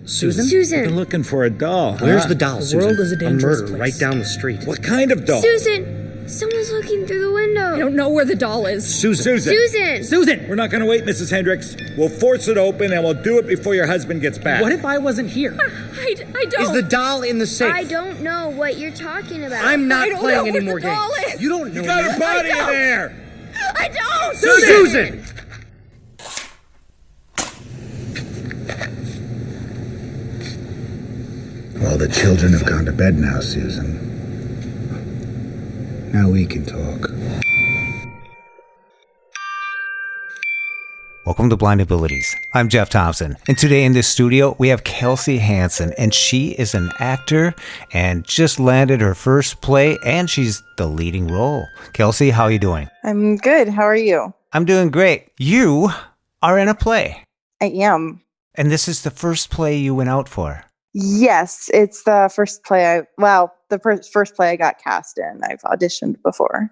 Susan? Susan! I've been looking for a doll. Where's the doll, Susan? The world is a dangerous murder place. right down the street. What kind of doll? Susan! Someone's looking through the window. I don't know where the doll is. Susan. Susan! Susan! We're not going to wait, Mrs. Hendricks. We'll force it open, and we'll do it before your husband gets back. What if I wasn't here? I don't. Is the doll in the safe? I don't know what you're talking about. I'm not I don't playing know any where more the doll games. is. You don't know. You got me. a body in there! I don't. Susan! All the children have gone to bed now, Susan. Now we can talk. Welcome to Blind Abilities. I'm Jeff Thompson, and today in this studio we have Kelsi Hansen, and she is an actor and just landed her first play, and she's the leading role. Kelsey, how are you doing? I'm good. How are you? I'm doing great. You are in a play, I am. and this is the first play you went out for. Yes, it's the first play first play I got cast in. I've auditioned before.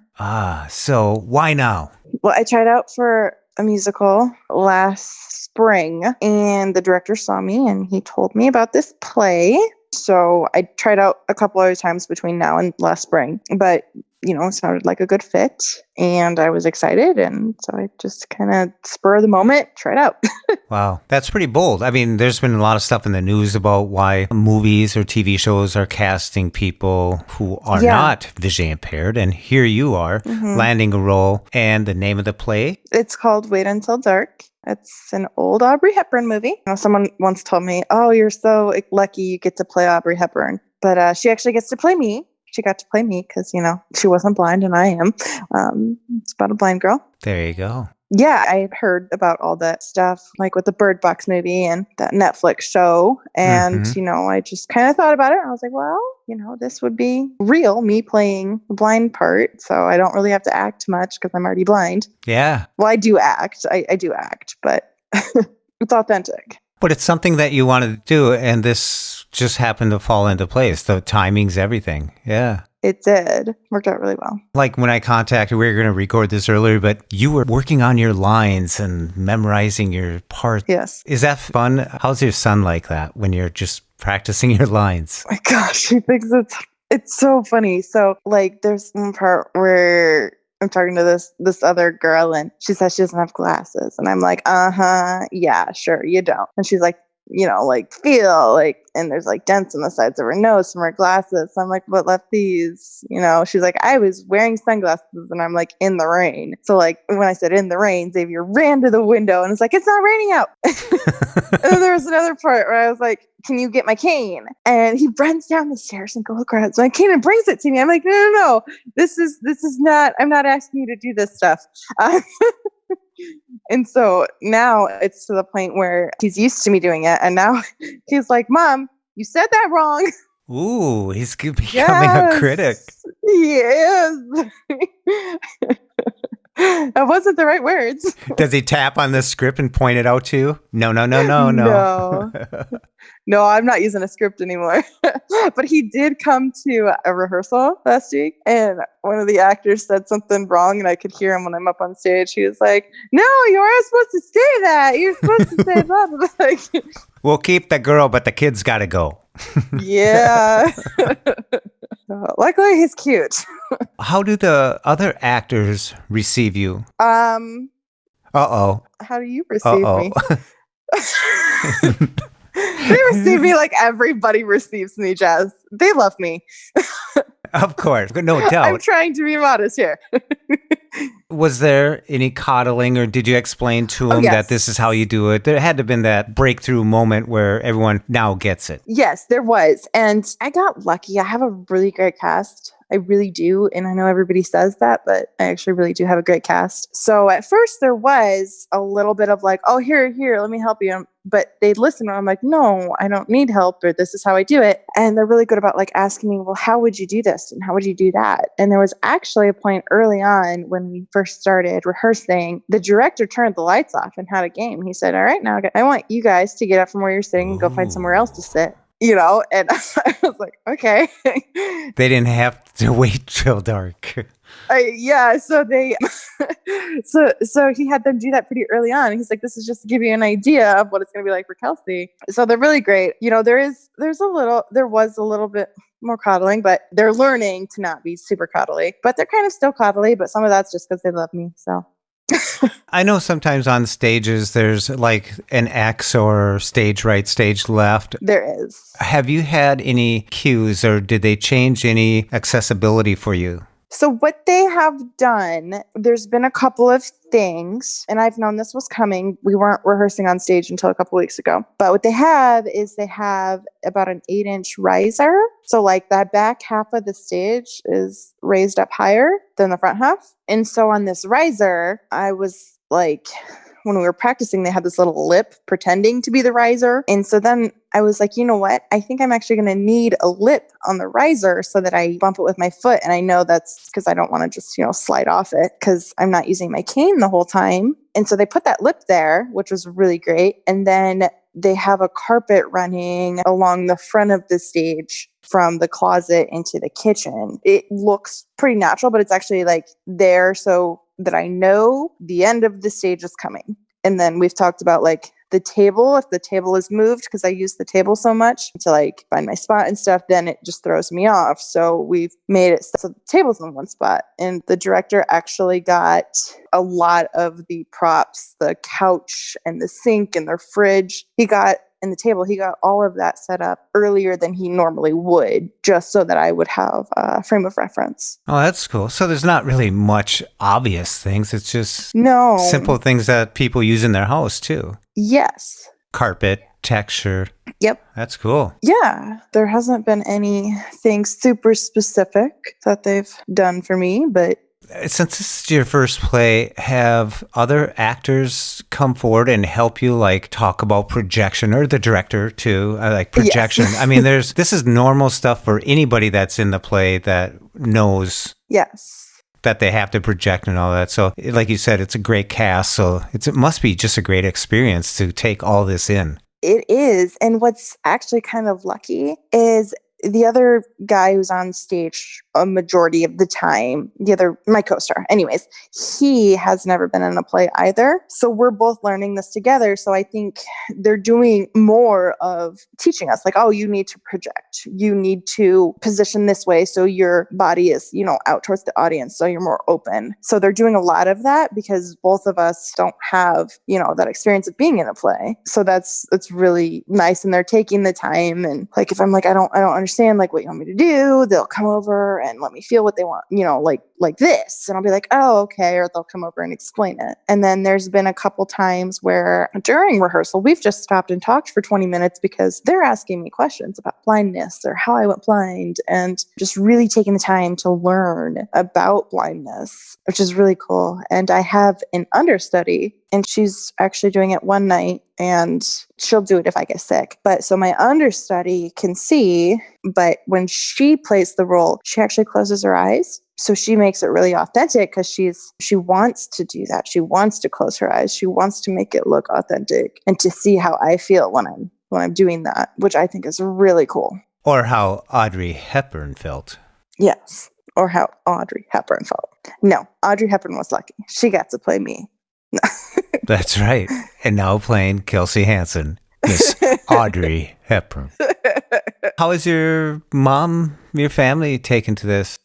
So why now? Well, I tried out for a musical last spring, and the director saw me and he told me about this play. So I tried out a couple other times between now and last spring, but it sounded like a good fit and I was excited. And so I just kind of spur of the moment, tried out. Wow, that's pretty bold. I mean, there's been a lot of stuff in the news about why movies or TV shows are casting people who are not visually impaired. And here you are landing a role. And the name of the play? It's called Wait Until Dark. It's an old Audrey Hepburn movie. Someone once told me, "Oh, you're so lucky you get to play Audrey Hepburn." But she actually gets to play me. She got to play me because, she wasn't blind and I am. It's about a blind girl. There you go. Yeah, I had heard about all that stuff, like with the Bird Box movie and that Netflix show. And, I just kind of thought about it. I was like, well, this would be real, me playing the blind part. So I don't really have to act much because I'm already blind. Yeah. Well, I do act. I do act, but it's authentic. But it's something that you wanted to do, and this just happened to fall into place. The timing's everything. Yeah. It did. Worked out really well. Like when I contacted, we were going to record this earlier, but you were working on your lines and memorizing your parts. Yes. Is that fun? How's your son like that when you're just practicing your lines? Oh my gosh, he thinks it's so funny. So there's one part where I'm talking to this other girl and she says she doesn't have glasses. And I'm like, yeah, sure, you don't. And she's like, feel and there's dents on the sides of her nose from her glasses. So I'm like, what left these? She's like, I was wearing sunglasses and I'm like, in the rain. So when I said in the rain, Xavier ran to the window and it's like, it's not raining out. And then there was another part where I was like, can you get my cane? And he runs down the stairs and grabs my cane and brings it to me. I'm like, no. This is not, I'm not asking you to do this stuff. And so now it's to the point where he's used to me doing it. And now he's like, Mom, you said that wrong. Ooh, he's becoming a critic. He is. That wasn't the right words. Does he tap on the script and point it out to you? No. No, I'm not using a script anymore. But he did come to a rehearsal last week and one of the actors said something wrong and I could hear him when I'm up on stage. He was like, no, you aren't supposed to say that. You're supposed to say that. We'll keep the girl, but the kid's got to go. Yeah. Luckily, he's cute. How do the other actors receive you? How do you receive me? They receive me like everybody receives me, Jazz. They love me. Of course, no doubt. I'm trying to be modest here. Was there any coddling, or did you explain to him that this is how you do it? There had to have been that breakthrough moment where everyone now gets it. Yes, there was. And I got lucky. I have a really great cast. I really do. And I know everybody says that, but I actually really do have a great cast. So at first there was a little bit of like, oh, here, let me help you. But they'd listen and I'm like, no, I don't need help, or this is how I do it. And they're really good about asking me, well, how would you do this? And how would you do that? And there was actually a point early on when we first started rehearsing, the director turned the lights off and had a game. He said, all right, now I want you guys to get up from where you're sitting and go find somewhere else to sit. And I was like, okay. They didn't have to wait till dark. So they, so he had them do that pretty early on. He's like, this is just to give you an idea of what it's going to be like for Kelsey. So they're really great. There was a little bit more coddling, but they're learning to not be super coddly, but they're kind of still coddly, but some of that's just because they love me. So I know sometimes on stages there's like an X or stage right, stage left. there is. Have you had any cues or did they change any accessibility for you? So what they have done, there's been a couple of things, and I've known this was coming. We weren't rehearsing on stage until a couple weeks ago. But what they have is they have about an 8-inch riser. So like that back half of the stage is raised up higher than the front half. And so on this riser, I was like, when we were practicing, they had this little lip pretending to be the riser. And so then I was like, you know what? I think I'm actually going to need a lip on the riser so that I bump it with my foot. And I know that's because I don't want to just, slide off it because I'm not using my cane the whole time. And so they put that lip there, which was really great. And then they have a carpet running along the front of the stage from the closet into the kitchen. It looks pretty natural, but it's actually like there so that I know the end of the stage is coming. And then we've talked about like the table, if the table is moved, because I use the table so much to like find my spot and stuff, then it just throws me off. So we've made it so the table's in one spot. And the director actually got a lot of the props, the couch and the sink and the fridge. And the table, he got all of that set up earlier than he normally would, just so that I would have a frame of reference. Oh, that's cool. So there's not really much obvious things. It's just simple things that people use in their house too. Yes. Carpet, texture. Yep. That's cool. Yeah. There hasn't been anything super specific that they've done for me, but since this is your first play, have other actors come forward and help you like talk about projection, or the director too, like projection? Yes. I mean, this is normal stuff for anybody that's in the play that knows that they have to project and all that. So like you said, it's a great cast. So it must be just a great experience to take all this in. It is. And what's actually kind of lucky is the other guy who's on stage a majority of the time, my co-star, anyways, he has never been in a play either. So we're both learning this together. So I think they're doing more of teaching us like, oh, you need to project. You need to position this way so your body is, out towards the audience. So you're more open. So they're doing a lot of that because both of us don't have, that experience of being in a play. So that's really nice. And they're taking the time. And like, if I'm like, I don't understand like what you want me to do, they'll come over and let me feel what they want, like this. And I'll be like, oh, okay. Or they'll come over and explain it. And then there's been a couple times where during rehearsal, we've just stopped and talked for 20 minutes because they're asking me questions about blindness or how I went blind, and just really taking the time to learn about blindness, which is really cool. And I have an understudy, and she's actually doing it one night, and she'll do it if I get sick. But so my understudy can see, but when she plays the role, she actually closes her eyes. So she makes it really authentic because she wants to do that. She wants to close her eyes. She wants to make it look authentic and to see how I feel when I'm doing that, which I think is really cool. Or how Audrey Hepburn felt. Yes. Or how Audrey Hepburn felt. No, Audrey Hepburn was lucky. She got to play me. That's right. And now playing Kelsi Hansen, Miss Audrey Hepburn. How is your mom, your family taken to this?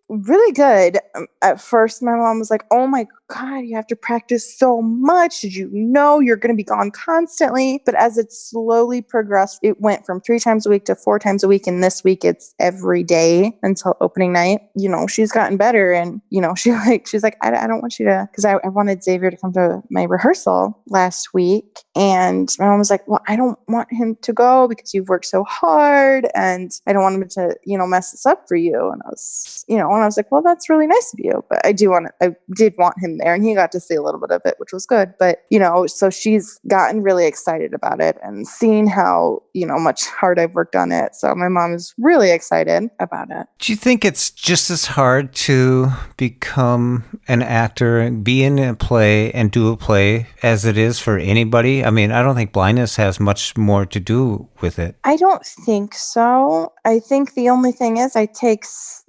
Really good. At first, my mom was like, oh my God, you have to practice so much. Did you know you're going to be gone constantly? But as it slowly progressed, it went from 3 times a week to 4 times a week. And this week it's every day until opening night. She's gotten better. And, she's like, I don't want you to, because I wanted Xavier to come to my rehearsal last week. And my mom was like, well, I don't want him to go because you've worked so hard and I don't want him to, mess this up for you. And I was like, well, that's really nice of you. But I did want him there, and he got to see a little bit of it, which was good. But, so she's gotten really excited about it and seen how, much hard I've worked on it. So my mom is really excited about it. Do you think it's just as hard to become an actor and be in a play and do a play as it is for anybody? I mean, I don't think blindness has much more to do with it. I don't think so. I think the only thing is I take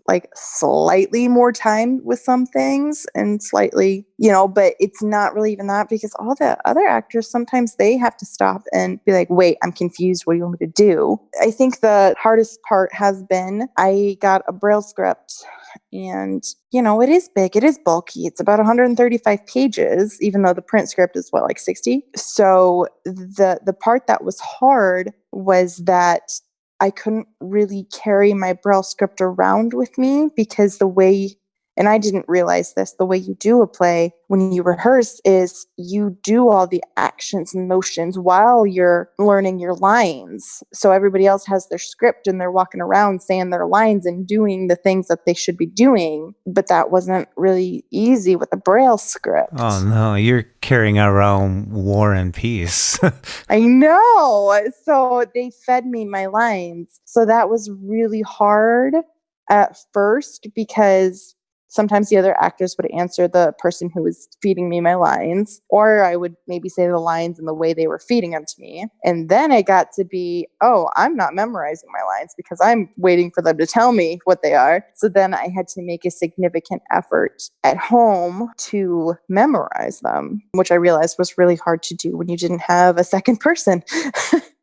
like slightly more time with some things and slightly, but it's not really even that, because all the other actors, sometimes they have to stop and be like, wait, I'm confused. What do you want me to do? I think the hardest part has been, I got a Braille script, and it is big, it is bulky. It's about 135 pages, even though the print script is like 60. So the part that was hard was that I couldn't really carry my Braille script around with me, because the way, and I didn't realize this, the way you do a play when you rehearse is you do all the actions and motions while you're learning your lines. So everybody else has their script and they're walking around saying their lines and doing the things that they should be doing. But that wasn't really easy with the Braille script. Oh, no. You're carrying around War and Peace. I know. So they fed me my lines. So that was really hard at first, because sometimes the other actors would answer the person who was feeding me my lines, or I would maybe say the lines in the way they were feeding them to me. And then it got to be, oh, I'm not memorizing my lines because I'm waiting for them to tell me what they are. So then I had to make a significant effort at home to memorize them, which I realized was really hard to do when you didn't have a second person.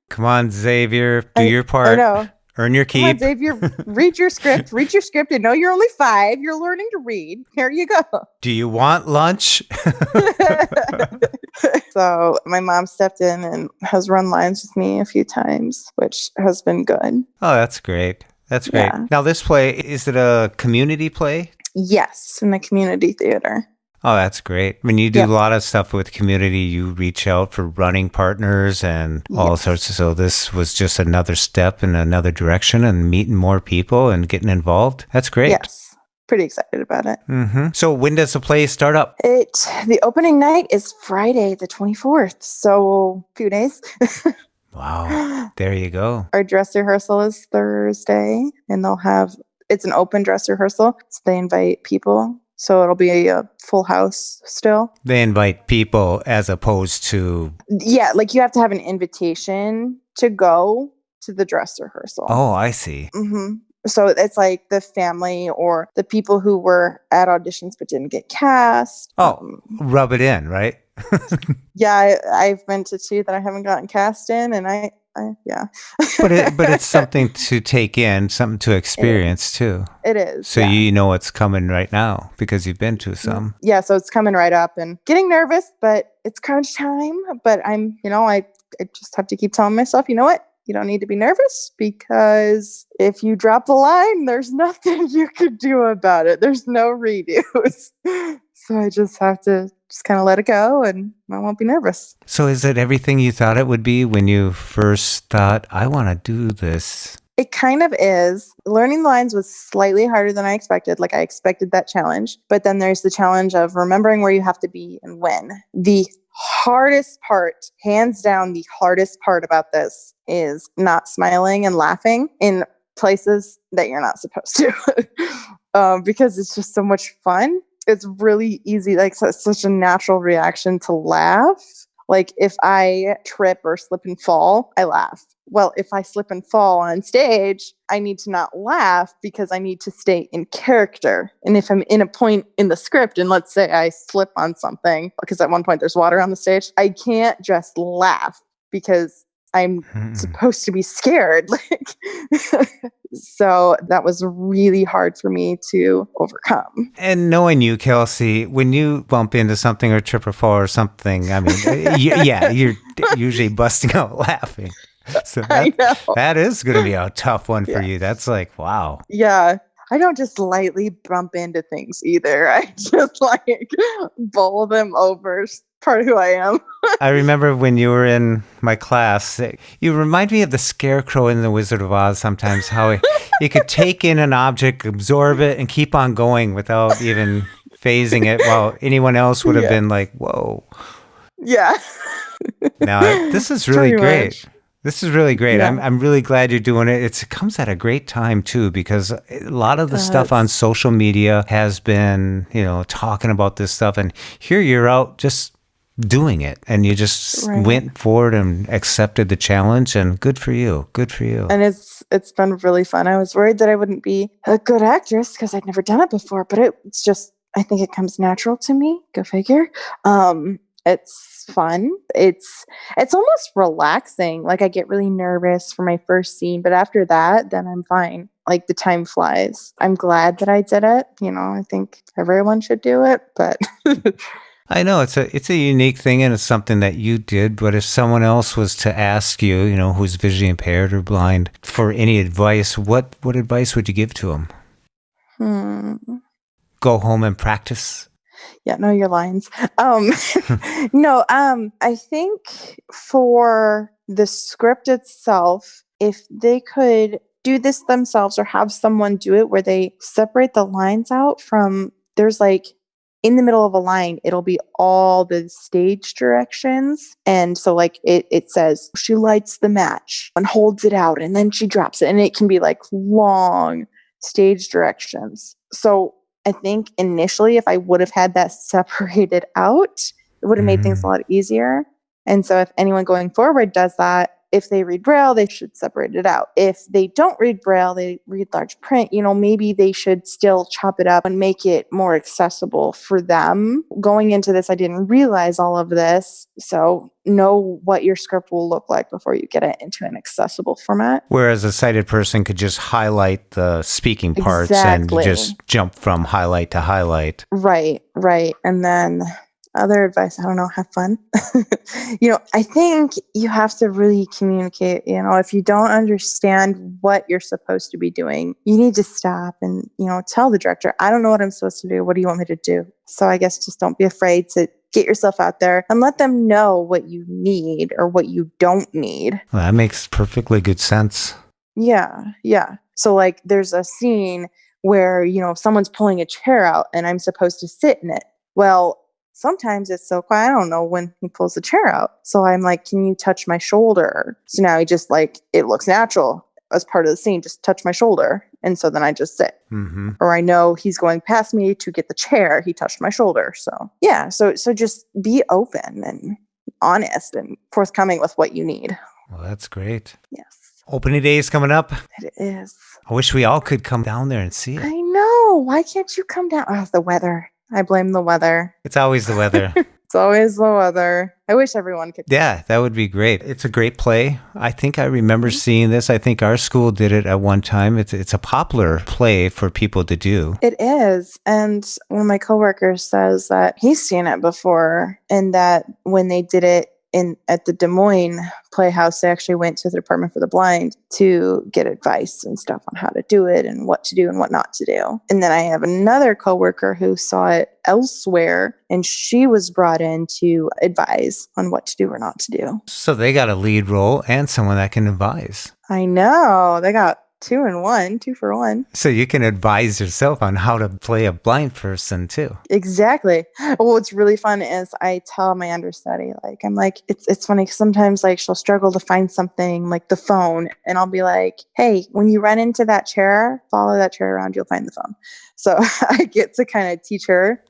Come on, Xavier, do your part. I know. Earn your keep. Come on, Xavier, read your script. Read your script. I know you're only 5. You're learning to read. Here you go. Do you want lunch? So my mom stepped in and has run lines with me a few times, which has been good. Oh, that's great. That's great. Yeah. Now, this play, is it a community play? Yes, in the community theater. Oh, that's great. When you do a lot of stuff with community, you reach out for running partners and all sorts of, so this was just another step in another direction and meeting more people and getting involved. That's great. Yes. Pretty excited about it. Mm-hmm. So when does the play start up? The opening night is Friday, the 24th. So a few days. Wow. There you go. Our dress rehearsal is Thursday, and it's an open dress rehearsal. So they invite people. So it'll be a full house still. They invite people as opposed to... Yeah, like you have to have an invitation to go to the dress rehearsal. Oh, I see. Mm-hmm. So it's like the family or the people who were at auditions but didn't get cast. Oh, rub it in, right? Yeah, I've been to 2 that I haven't gotten cast in, and yeah. but it's something to take in, something to experience too. It is. So you know what's coming right now because you've been to some. Yeah, so it's coming right up and getting nervous, but it's crunch time. But I'm, I just have to keep telling myself, you know what? You don't need to be nervous, because if you drop a line, there's nothing you could do about it. There's no redos. So I just have to kind of let it go, and I won't be nervous. So is it everything you thought it would be when you first thought, I want to do this? It kind of is. Learning the lines was slightly harder than I expected. Like, I expected that challenge. But then there's the challenge of remembering where you have to be and when. The hardest part, hands down, the hardest part about this is not smiling and laughing in places that you're not supposed to. Because it's just so much fun. It's really easy. Like, so it's such a natural reaction to laugh. Like, if I trip or slip and fall, I laugh. Well, if I slip and fall on stage, I need to not laugh because I need to stay in character. And if I'm in a point in the script, and let's say I slip on something, because at one point there's water on the stage, I can't just laugh because I'm supposed to be scared. So that was really hard for me to overcome. And knowing you, Kelsey, when you bump into something or trip or fall or something, I mean, you're usually busting out laughing. So that is going to be a tough one for you. That's like, wow. Yeah. I don't just lightly bump into things either. I just bowl them over. It's part of who I am. I remember when you were in my class, you remind me of the Scarecrow in The Wizard of Oz sometimes, how he could take in an object, absorb it, and keep on going without even phasing it, while anyone else would have been like, whoa. Yeah. Now, this is really great. Much. This is really great. Yeah. I'm really glad you're doing it. It comes at a great time too, because a lot of the stuff on social media has been, talking about this stuff, and here you're out just doing it, and you just Right. went forward and accepted the challenge, and good for you. Good for you. And it's been really fun. I was worried that I wouldn't be a good actress because I'd never done it before, but it's just, I think it comes natural to me. Go figure. It's fun. It's almost relaxing. Like I get really nervous for my first scene, but after that, then I'm fine. Like the time flies. I'm glad that I did it. I think everyone should do it, but I know it's a unique thing, and it's something that you did. But if someone else was to ask you, who's visually impaired or blind, for any advice, what advice would you give to them? Go home and practice. Yeah, know your lines. No, I think for the script itself, if they could do this themselves or have someone do it where they separate the lines out from, there's like in the middle of a line, it'll be all the stage directions. And so like it says, she lights the match and holds it out and then she drops it. And it can be like long stage directions. So I think initially, if I would have had that separated out, it would have made things a lot easier. And so if anyone going forward does that, if they read Braille, they should separate it out. If they don't read Braille, they read large print, maybe they should still chop it up and make it more accessible for them. Going into this, I didn't realize all of this. So know what your script will look like before you get it into an accessible format. Whereas a sighted person could just highlight the speaking parts Exactly. and just jump from highlight to highlight. Right. And then other advice, I don't know, have fun. I think you have to really communicate. If you don't understand what you're supposed to be doing, you need to stop and, tell the director, I don't know what I'm supposed to do. What do you want me to do? So I guess just don't be afraid to get yourself out there and let them know what you need or what you don't need. Well, that makes perfectly good sense. Yeah. So like there's a scene where, someone's pulling a chair out and I'm supposed to sit in it. Well, sometimes it's so quiet, I don't know when he pulls the chair out. So I'm like, can you touch my shoulder? So now he just it looks natural as part of the scene, just touch my shoulder. And so then I just sit. Mm-hmm. Or I know he's going past me to get the chair. He touched my shoulder. So yeah, so just be open and honest and forthcoming with what you need. Well, that's great. Yes, Opening day is coming up. it is. I wish we all could come down there and see it. I know. Why can't you come down? Oh, the weather. I blame the weather. It's always the weather. It's always the weather. I wish everyone could. Yeah, that would be great. It's a great play. I think I remember seeing this. I think our school did it at one time. It's a popular play for people to do. It is. And one of my coworkers says that he's seen it before and that when they did it at the Des Moines Playhouse, they actually went to the Department for the Blind to get advice and stuff on how to do it and what to do and what not to do. And then I have another coworker who saw it elsewhere and she was brought in to advise on what to do or not to do. So they got a lead role and someone that can advise. I know. They got 2 for 1. So you can advise yourself on how to play a blind person too. Exactly. Well, what's really fun is I tell my understudy, I'm like, it's funny 'cause sometimes she'll struggle to find something like the phone and I'll be like, hey, when you run into that chair, follow that chair around, you'll find the phone. So I get to kind of teach her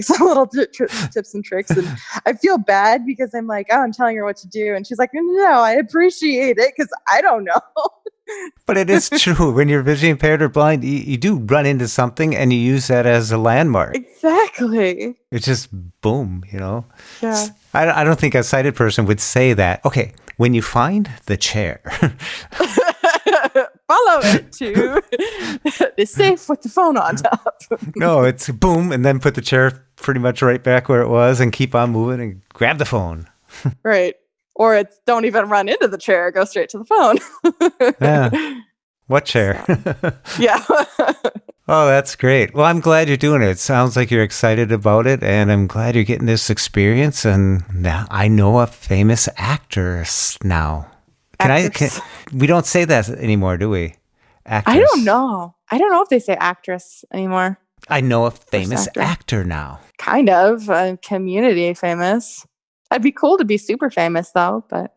some little tips and tricks. And I feel bad because I'm like, oh, I'm telling her what to do. And she's like, no, I appreciate it because I don't know. But it is true. When you're visually impaired or blind, you do run into something and you use that as a landmark. Exactly. It's just boom, Yeah. I don't think a sighted person would say that. Okay, when you find the chair. Follow it to the safe with the phone on top. No, it's boom, and then put the chair pretty much right back where it was and keep on moving and grab the phone. Right. Or it's don't even run into the chair, go straight to the phone. Yeah. What chair? Yeah. Oh, that's great. Well, I'm glad you're doing it. It sounds like you're excited about it, and I'm glad you're getting this experience. And now I know a famous actress now. We don't say that anymore, do we? Actress. I don't know. I don't know if they say actress anymore. I know a famous actor now. Kind of. Community famous. I'd be cool to be super famous, though, but...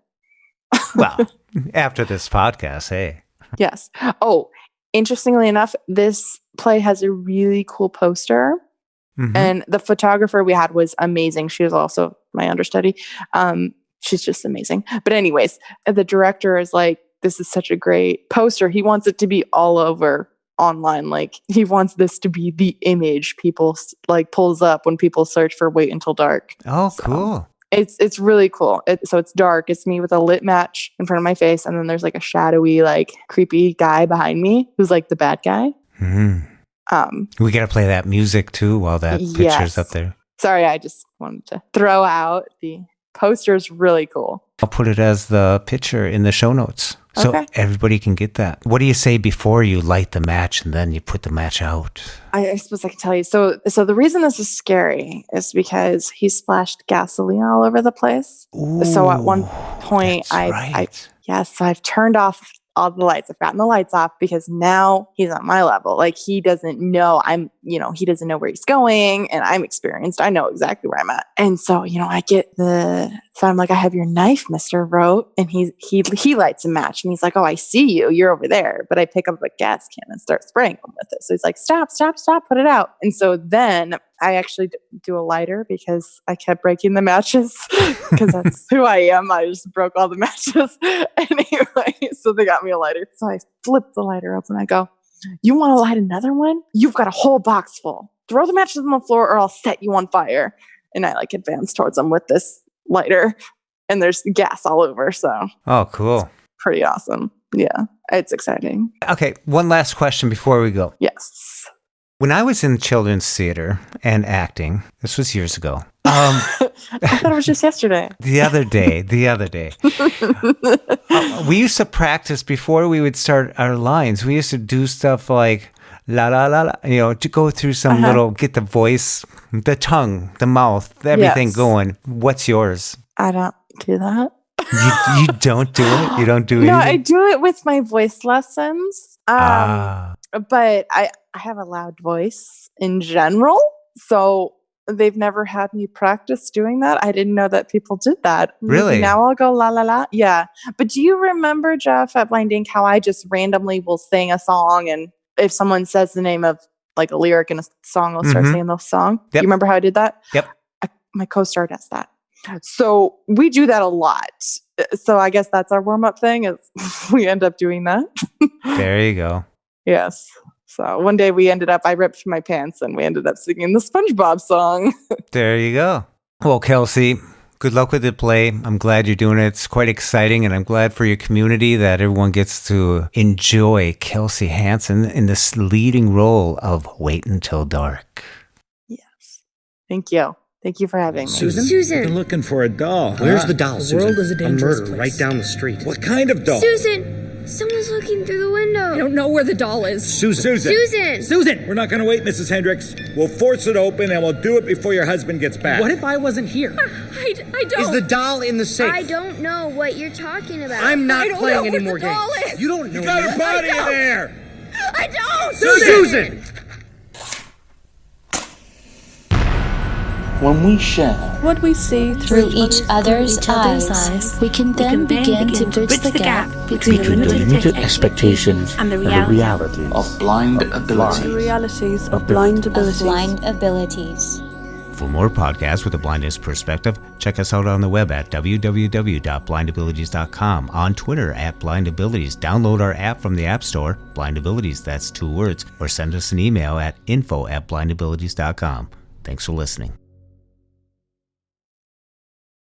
Well, after this podcast, hey. Yes. Oh, interestingly enough, this play has a really cool poster. Mm-hmm. And the photographer we had was amazing. She was also my understudy. She's just amazing. But anyways, the director is like, this is such a great poster. He wants it to be all over online. Like he wants this to be the image people like pulls up when people search for Wait Until Dark. Oh, So, cool. it's really cool. So it's dark. It's me with a lit match in front of my face. And then there's like a shadowy, like creepy guy behind me who's like the bad guy. We got to play that music too while that picture's up there. Sorry, I just wanted to throw out the poster is really cool. I'll put it as the picture in the show notes so Okay. everybody can get that. What do you say before you light the match and then you put the match out? I suppose I can tell you. So the reason this is scary is because he splashed gasoline all over the place. So at one point, I've turned off all the lights. I've gotten the lights off because now he's on my level. Like he doesn't know he doesn't know where he's going, and I'm experienced. I know exactly where I'm at. And so, so I'm like, I have your knife, Mr. Rote. And he lights a match and he's like, oh, I see you. You're over there. But I pick up a gas can and start spraying him with it. So he's like, stop, put it out. And so then I actually do a lighter because I kept breaking the matches because that's who I am. I just broke all the matches. Anyway, so they got me a lighter. So I flip the lighter up and I go, you want to light another one? You've got a whole box full. Throw the matches on the floor or I'll set you on fire. And I like advance towards them with this lighter and there's gas all over. So Oh, cool. pretty awesome. Yeah, it's exciting. Okay, one last question before we go. Yes. When I was in children's theater and acting, this was years ago. I thought it was just yesterday. The other day, we used to practice before we would start our lines. We used to do stuff like la la la la, to go through some little, get the voice, the tongue, the mouth, everything going. What's yours? I don't do that. You don't do it? You don't do it? No, I do it with my voice lessons. But I have a loud voice in general. So they've never had me practice doing that. I didn't know that people did that. Really? Now I'll go la la la. Yeah. But do you remember, Jeff, at Blind Ink, how I just randomly will sing a song, and if someone says the name of like a lyric in a song, I'll start singing the song? Yep. You remember how I did that? Yep. My co-star does that. So we do that a lot. So I guess that's our warm-up thing is we end up doing that. There you go. Yes. So one day I ripped my pants and we ended up singing the SpongeBob song. There you go. Well, Kelsey, good luck with the play. I'm glad you're doing it. It's quite exciting, and I'm glad for your community that everyone gets to enjoy Kelsi Hansen in this leading role of Wait Until Dark. Yes. Thank you. Thank you for having me. Susan? I've been looking for a doll. Where's huh? the doll, Susan? world is a dangerous murder place. right down the street. What kind of doll? Susan! Someone's looking through the window. I don't know where the doll is. Susan. Susan! We're not going to wait, Mrs. Hendricks. We'll force it open and we'll do it before your husband gets back. What if I wasn't here? I don't. Is the doll in the safe? I don't know what you're talking about. I'm not I don't playing know any where more the doll games. is. You don't know. You got yet. a body in there! I don't. Susan! When we share what we see through each other's eyes, we can then begin to bridge the gap between the limited expectations and the reality of blind abilities. The realities of blind abilities. For more podcasts with a blindness perspective, check us out on the web at www.blindabilities.com, on Twitter at blindabilities. Download our app from the App Store, blindabilities, that's 2 words, or send us an email at info@blindabilities.com. Thanks for listening.